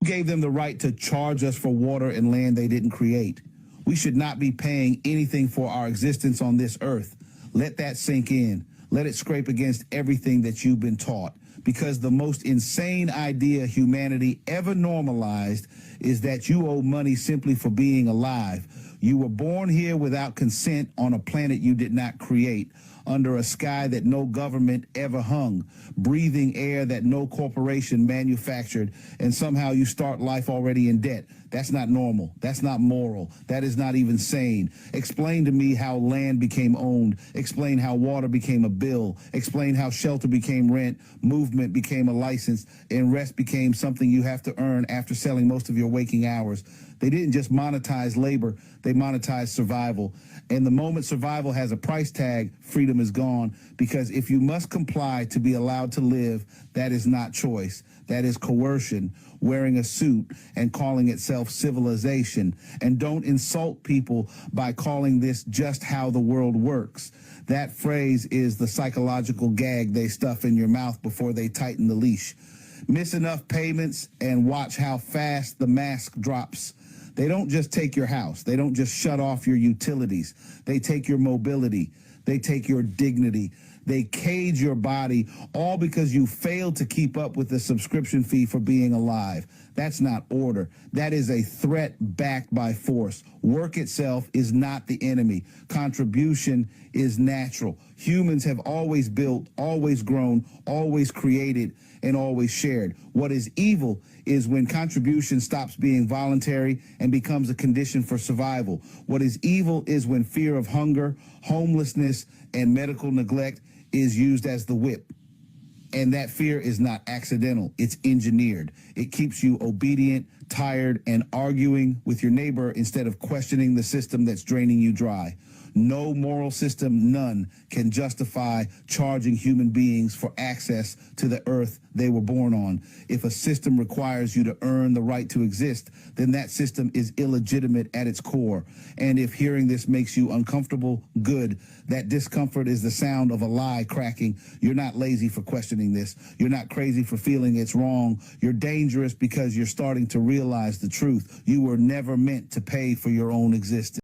Gave them the right to charge us for water and land they didn't create. We should not be paying anything for our existence on this earth. Let that sink in. Let it scrape against everything that you've been taught. Because the most insane idea humanity ever normalized is that you owe money simply for being alive. You were born here without consent on a planet you did not create, under a sky that no government ever hung, breathing air that no corporation manufactured, and somehow you start life already in debt. That's not normal. That's not moral. That is not even sane. Explain to me how land became owned. Explain how water became a bill. Explain how shelter became rent, movement became a license, and rest became something you have to earn after selling most of your waking hours. They didn't just monetize labor, they monetized survival. And the moment survival has a price tag, freedom is gone. Because if you must comply to be allowed to live, that is not choice. That is coercion, wearing a suit and calling itself civilization. And don't insult people by calling this just how the world works. That phrase is the psychological gag they stuff in your mouth before they tighten the leash. Miss enough payments and watch how fast the mask drops. They don't just take your house. They don't just shut off your utilities. They take your mobility. They take your dignity. They cage your body, all because you failed to keep up with the subscription fee for being alive. That's not order. That is a threat backed by force. Work itself is not the enemy. Contribution is natural. Humans have always built, always grown, always created, and always shared. What is evil is when contribution stops being voluntary and becomes a condition for survival. What is evil is when fear of hunger, homelessness, and medical neglect is used as the whip. And that fear is not accidental. It's engineered. It keeps you obedient, tired, and arguing with your neighbor instead of questioning the system that's draining you dry. No moral system, none, can justify charging human beings for access to the earth they were born on. If a system requires you to earn the right to exist, then that system is illegitimate at its core. And if hearing this makes you uncomfortable, good. That discomfort is the sound of a lie cracking. You're not lazy for questioning this. You're not crazy for feeling it's wrong. You're dangerous because you're starting to realize the truth. You were never meant to pay for your own existence.